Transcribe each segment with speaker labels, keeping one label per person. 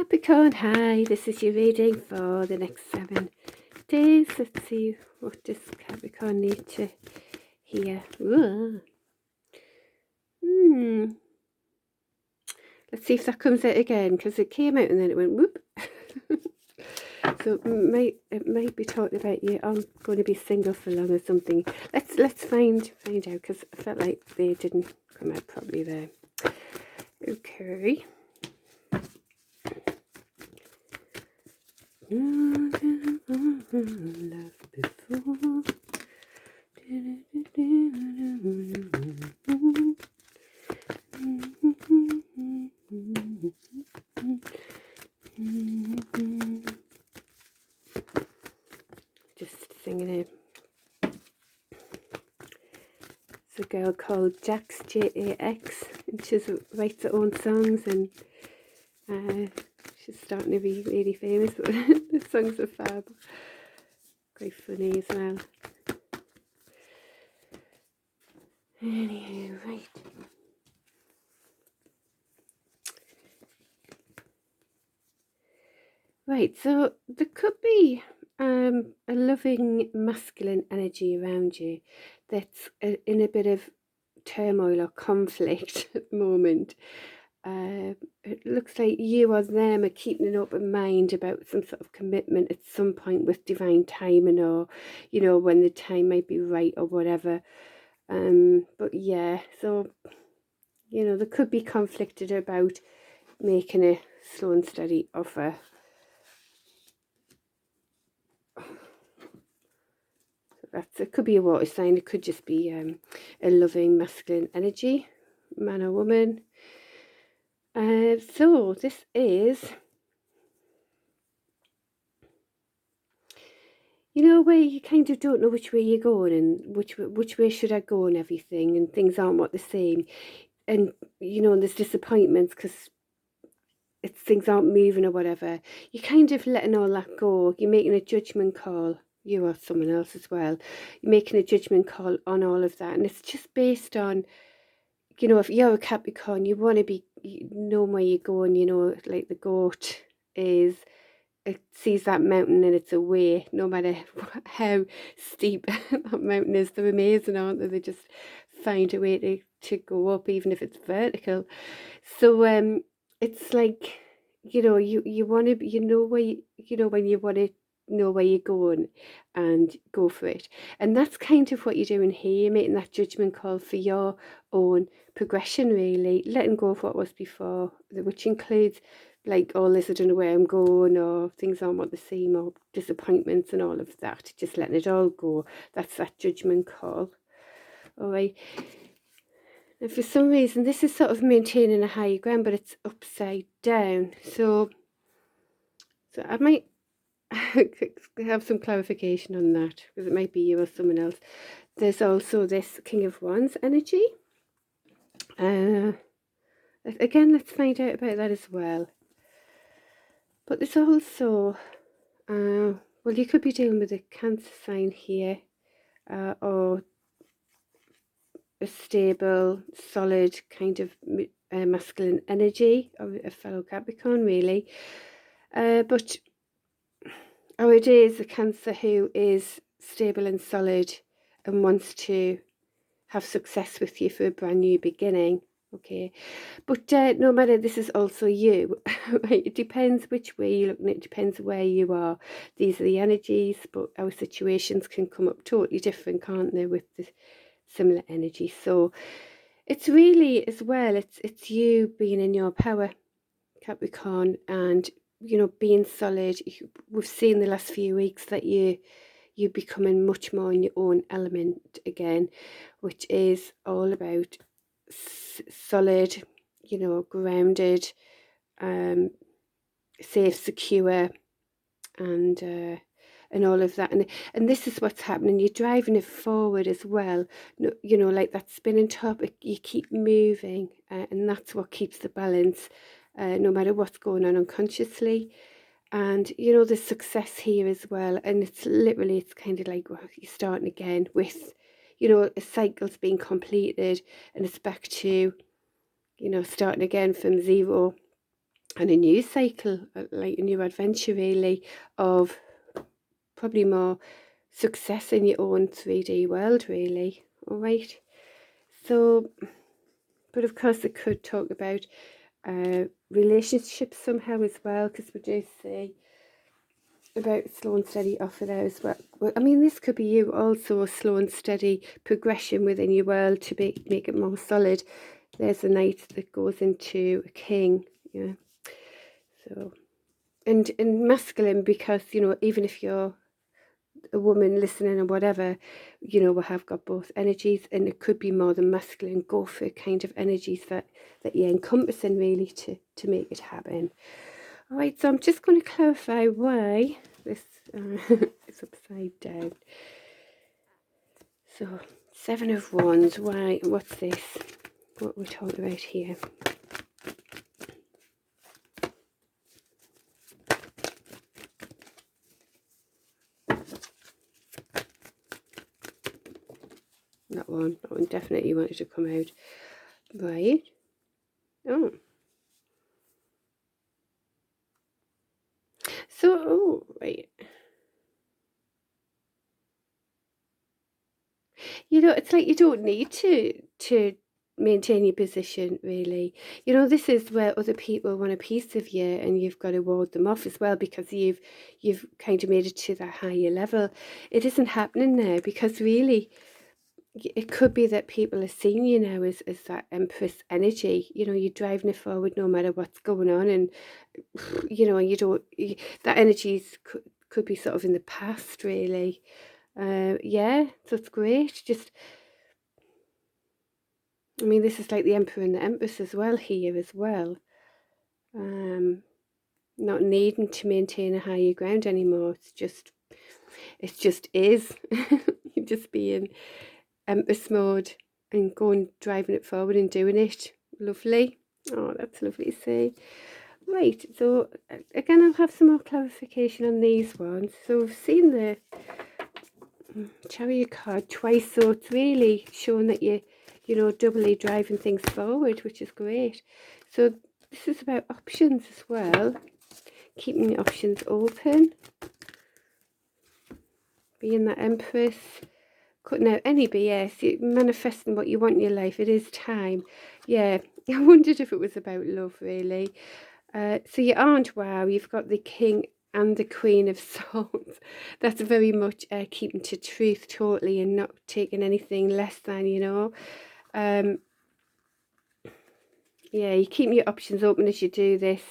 Speaker 1: Capricorn, hi, this is your reading for the next 7 days. Let's see, what does Capricorn need to hear? Let's see if that comes out again, because it came out and then it went whoop. So it might be talking about you. I'm going to be single for long or something. Let's find out, because I felt like they didn't come out properly there. Okay. Love before. Just singing it. It's a girl called Jax, Jax, and she writes her own songs, and she's starting to be really famous, but the songs are fab. Quite funny as well. Anyway, right. Right, so there could be a loving masculine energy around you that's in a bit of turmoil or conflict at the moment. It looks like you or them are keeping an open mind about some sort of commitment at some point with divine timing, or when the time might be right or whatever. But yeah, so there could be conflicted about making a slow and steady offer. It could be a water sign. It could just be a loving masculine energy, man or woman. So this is, where you kind of don't know which way you're going, and which way should I go and everything, and things aren't what they're saying, and there's disappointments because things aren't moving or whatever. You're kind of letting all that go. You're making a judgment call. You or someone else as well. You're making a judgment call on all of that, and it's just based on, if you're a Capricorn, you want to know where you're going. Like the goat is, it sees that mountain and it's away, no matter how steep that mountain is. They're amazing, aren't they? They just find a way to go up, even if it's vertical. So it's like, you want to, when you want to know where you're going and go for it. And that's kind of what you're doing here. You're making that judgment call for your own progression, really, letting go of what was before, which includes like, oh, this, I don't know where I'm going, or things aren't what they seem, or disappointments and all of that. Just letting it all go. That's that judgment call. All right. And for some reason, this is sort of maintaining a higher ground, but it's upside down. So I might have some clarification on that, because it might be you or someone else. There's also this King of Wands energy. Again, let's find out about that as well. But there's also, well, you could be dealing with a Cancer sign here, or a stable, solid kind of masculine energy of a fellow Capricorn, really. But it is a Cancer who is stable and solid and wants to have success with you for a brand new beginning. Okay, but no matter, this is also you. Right? It depends which way you're looking at. It depends where you are. These are the energies, but our situations can come up totally different, can't they, with the similar energy. So it's really, as well, it's you being in your power, Capricorn, and being solid. We've seen the last few weeks that you're becoming much more in your own element again, which is all about solid, grounded, safe, secure, and all of that, and this is what's happening. You're driving it forward as well, like that spinning top. You keep moving, and that's what keeps the balance, no matter what's going on unconsciously. And there's success here as well, and it's kind of like, well, you're starting again with, a cycle's being completed, and it's back to, starting again from zero. and a new cycle, like a new adventure really, of probably more success in your own 3D world really. All right, so, but of course it could talk about relationships somehow as well, because we do see about slow and steady offer there as well. I mean, this could be you also, a slow and steady progression within your world to make it more solid. There's a knight that goes into a king, yeah. So, and masculine, because, you know, even if you're a woman listening or whatever, you know, we have got both energies, and it could be more the masculine, go for kind of energies that you're encompassing really to make it happen. All right, so I'm just going to clarify why this is upside down. So, Seven of Wands, why, what's this? What we're talking about here? That one definitely wanted to come out. Right. Oh. So, oh, right. You know, it's like you don't need to maintain your position really. You know, this is where other people want a piece of you, and you've got to ward them off as well, because you've kind of made it to that higher level. It isn't happening now, because really it could be that people are seeing you now as that Empress energy. You know, you're driving it forward no matter what's going on, and you know, that energy could be sort of in the past really. Yeah, so it's great. Just, I mean, this is like the Emperor and the Empress as well here as well. Not needing to maintain a higher ground anymore. It just is. You're just being Empress mode and going, driving it forward and doing it. Lovely. Oh, that's lovely to see. Right, so again, I'll have some more clarification on these ones. So we've seen the Chariot card twice, so it's really showing that you know, doubly driving things forward, which is great. So this is about options as well, keeping your options open, being that Empress, cutting out any BS, manifesting what you want in your life. It is time. Yeah, I wondered if it was about love really. So you aren't, wow, you've got the King and the Queen of Swords. That's very much keeping to truth totally, and not taking anything less than, you know. Yeah, you keep your options open as you do this.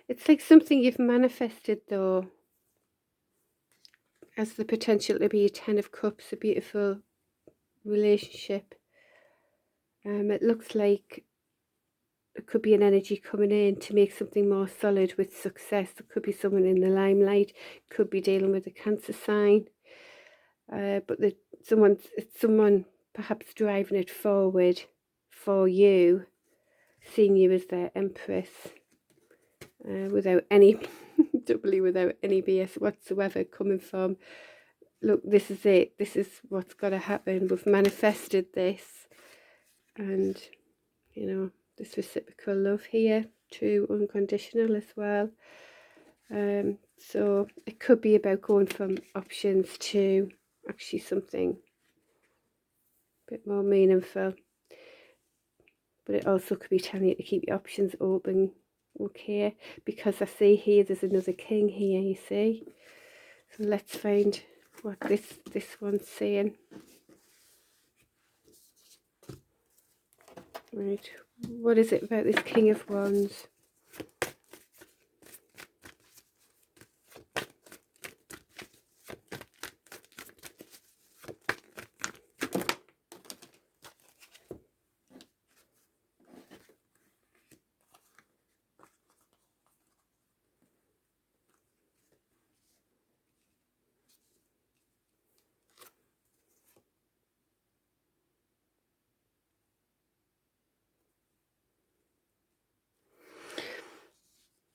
Speaker 1: It's like something you've manifested though, as the potential to be a 10 of Cups, a beautiful relationship. It looks like it could be an energy coming in to make something more solid with success. There could be someone in the limelight, could be dealing with a Cancer sign, but it's someone perhaps driving it forward for you, seeing you as their Empress, without any doubly without any BS whatsoever coming from, look, this is it, this is what's got to happen, we've manifested this. And you know, this reciprocal love here, true, unconditional as well. So it could be about going from options to actually something a bit more meaningful, but it also could be telling you to keep your options open. Okay, because I see here there's another king here, you see. So let's find what this one's saying. Right, what is it about this King of Wands?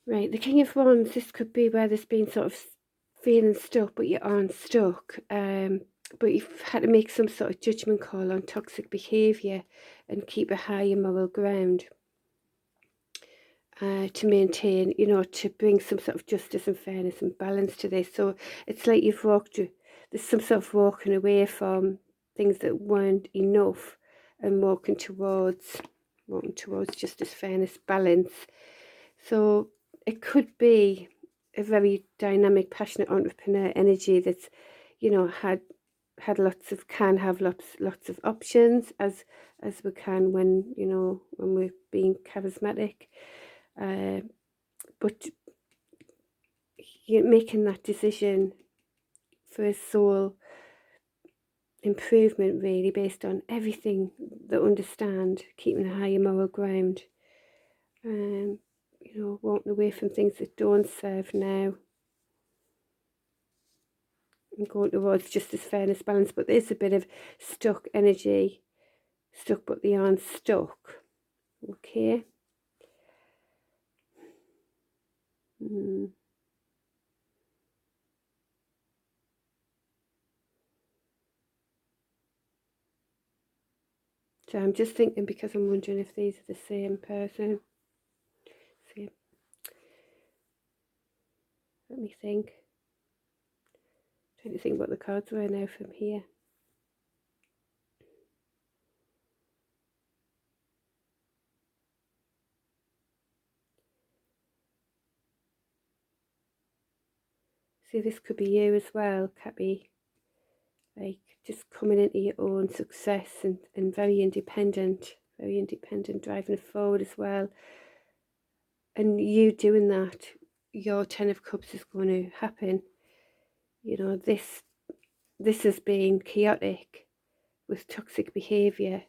Speaker 1: Right, the King of Wands, this could be where there's been sort of feeling stuck, but you aren't stuck. but you've had to make some sort of judgment call on toxic behaviour and keep a higher moral ground to maintain, you know, to bring some sort of justice and fairness and balance to this. So it's like there's some sort of walking away from things that weren't enough and walking towards justice, fairness, balance. So it could be a very dynamic, passionate entrepreneur energy that's, you know, can have lots of options as we can when, you know, when we're being charismatic, but you're making that decision for a soul improvement, really based on everything that understand keeping a higher moral ground, you know, walking away from things that don't serve now and going towards justice, fairness, balance. But there's a bit of stuck energy, stuck but they aren't stuck. Okay. So I'm just thinking, because I'm wondering if these are the same person. See, let me think. Trying to think what the cards were now from here. See, this could be you as well, Cappy. Like just coming into your own success and very independent, driving it forward as well. And you doing that, your 10 of Cups is going to happen. You know, this has been chaotic with toxic behaviour,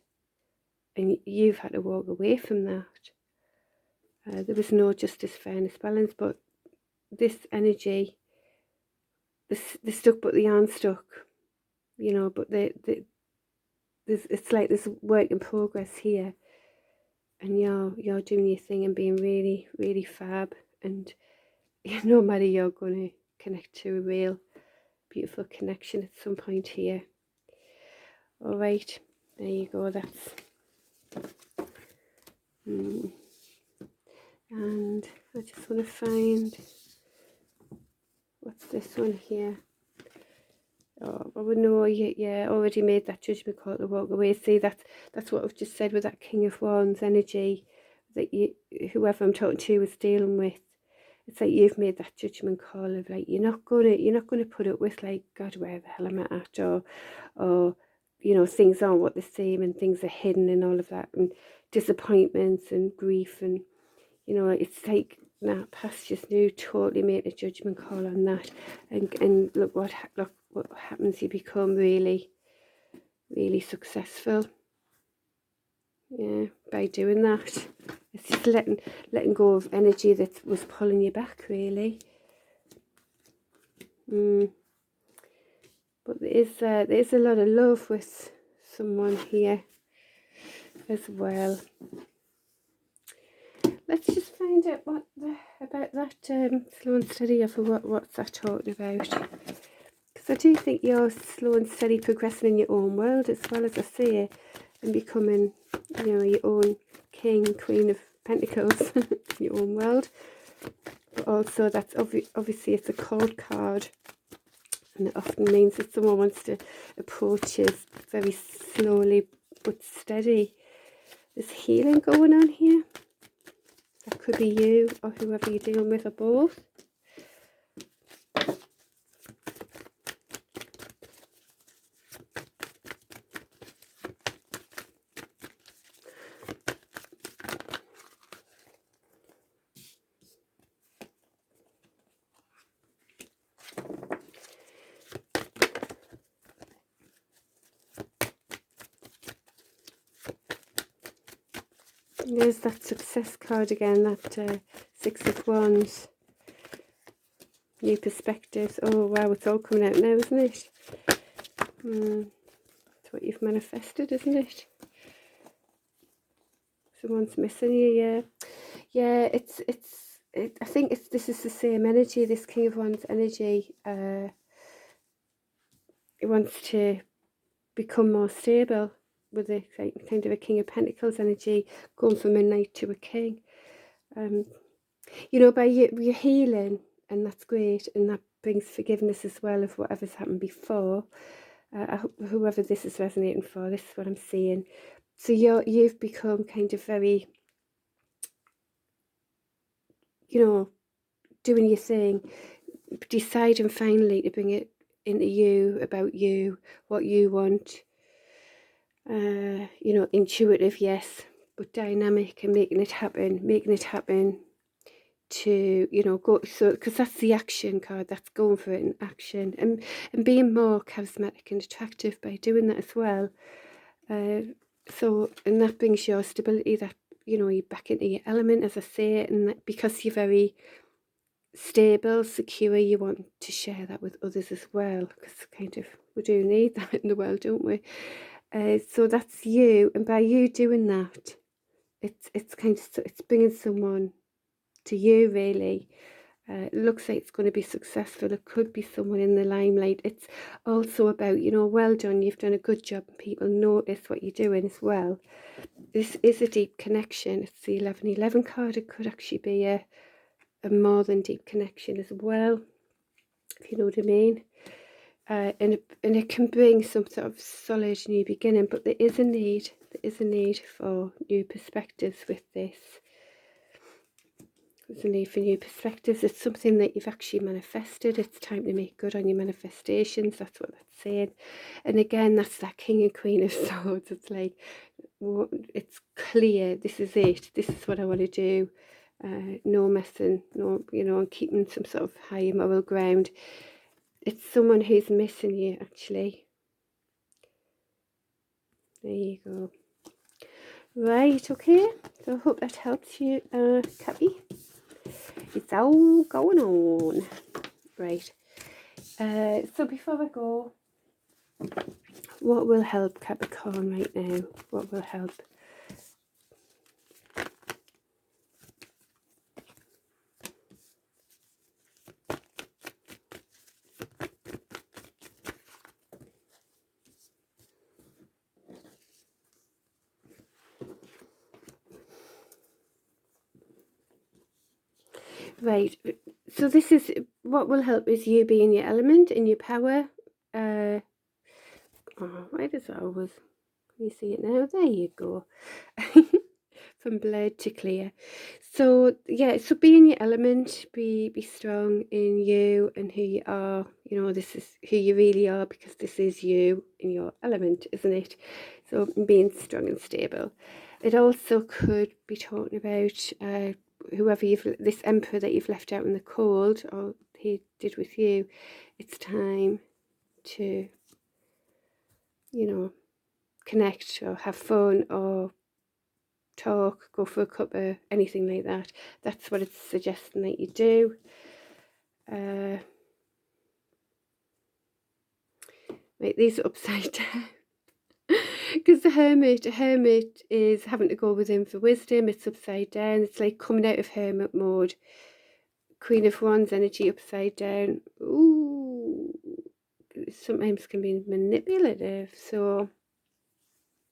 Speaker 1: and you've had to walk away from that. There was no justice, fairness, balance, but this energy, they're stuck but they aren't stuck, you know, but it's like there's work in progress here, and you're doing your thing and being really, really fab, and no matter, you're going to connect to a real beautiful connection at some point here. All right, there you go. That's and I just want to find, what's this one here? Oh, I would know. Yeah, already made that judgment call to walk away. See, that's what I've just said with that King of Wands energy, that whoever I'm talking to is dealing with. It's like you've made that judgment call of like you're not gonna put up with, like, God, where the hell am I at, or you know, things aren't what they seem and things are hidden and all of that, and disappointments and grief, and you know, it's like, nah, pastures new. Totally made a judgment call on that, and look what happens. You become really, really successful. Yeah, by doing that. It's just letting go of energy that was pulling you back, really. But there is a lot of love with someone here as well. Let's just find out about that slow and steady offer. What's that talking about? Because I do think you're slow and steady progressing in your own world, as well, as I say, and becoming, you know, your own king, queen of pentacles in your own world. But also, that's obviously it's a cold card, and it often means that someone wants to approach you very slowly but steady. There's healing going on here. That could be you or whoever you're dealing with, or both. There's that success card again, that Six of Wands. New perspectives. Oh wow, it's all coming out now, isn't it? It's what you've manifested, isn't it? Someone's missing you, yeah. Yeah, I think this is the same energy, this King of Wands energy. it wants to become more stable with a kind of a King of Pentacles energy, going from a knight to a king. You know, by you're healing, and that's great, and that brings forgiveness as well of whatever's happened before. Whoever this is resonating for, this is what I'm seeing. So you've become kind of very, you know, doing your thing, deciding finally to bring it into you, about you, what you want. You know, intuitive, yes, but dynamic, and making it happen to, you know, go, so because that's the action card, that's going for it in action, and being more charismatic and attractive by doing that as well. So, and that brings your stability, that, you know, you're back into your element, as I say, and that because you're very stable, secure, you want to share that with others as well, because kind of we do need that in the world, don't we? So that's you, and by you doing that, it's kind of, it's bringing someone to you, really. It looks like it's going to be successful. It could be someone in the limelight. It's also about, you know, well done, you've done a good job, and people notice what you're doing as well. This is a deep connection. It's the 1111 card. It could actually be a more than deep connection as well, if you know what I mean. And it can bring some sort of solid new beginning, but there is a need for new perspectives with this. There's a need for new perspectives. It's something that you've actually manifested. It's time to make good on your manifestations. That's what that's saying. And again, that's that King and Queen of Swords. It's like, it's clear, this is it, this is what I want to do. No messing, no, you know, and keeping some sort of higher moral ground. It's someone who's missing you, actually. There you go. Right, okay. So I hope that helps you, Cappy. It's all going on. Right. So before I go, what will help Capricorn right now? What will help? Right, so this is what will help, is you be in your element, in your power. Oh, why does that always, you see it now? There you go. From blurred to clear. So yeah, so be in your element, be strong in you and who you are. You know, this is who you really are, because this is you in your element, isn't it? So being strong and stable. It also could be talking about whoever this emperor that you've left out in the cold, or he did with you. It's time to, you know, connect or have fun or talk, go for a cuppa, anything like that. That's what it's suggesting that you do. Right, these are upside down. Because the hermit is having to go within for wisdom. It's upside down. It's like coming out of hermit mode. Queen of Wands energy upside down. Ooh, sometimes can be manipulative. So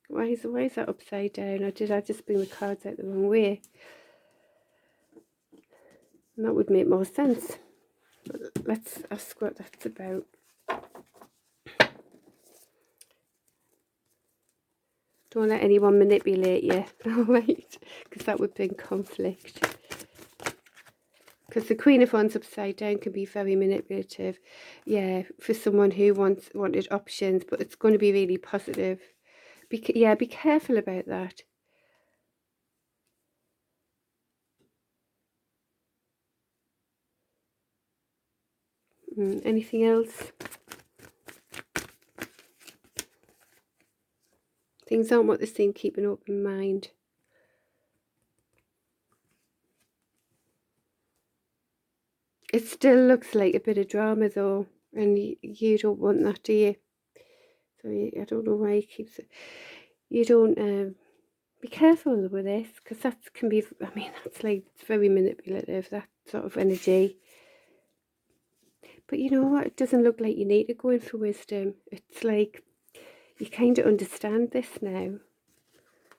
Speaker 1: why is that upside down? Or did I just bring the cards out the wrong way? And that would make more sense. But let's ask what that's about. Don't let anyone manipulate you, alright? Because that would bring conflict. Because the Queen of Wands upside down can be very manipulative. Yeah, for someone who wanted options, but it's going to be really positive. Be careful about that. Anything else? Things aren't what they seem. Keep an open mind. It still looks like a bit of drama though, and you don't want that, do you? So I don't know why he keeps it. You don't. Be careful with this, because that can be, I mean, that's like, it's very manipulative, that sort of energy. But you know what? It doesn't look like you need to go in for wisdom. It's like you kind of understand this now.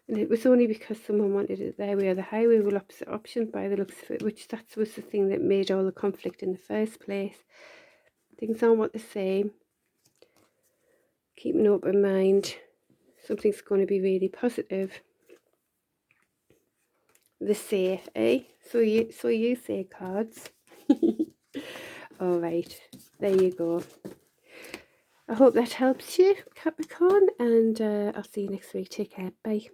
Speaker 1: And it was only because someone wanted it their way or the highway. Well, opposite option by the looks of it, which that was the thing that made all the conflict in the first place. Things aren't what they say. Keep an open mind. Something's going to be really positive. The safe, eh? So you say, cards. All right, there you go. I hope that helps you, Capricorn, and I'll see you next week. Take care. Bye.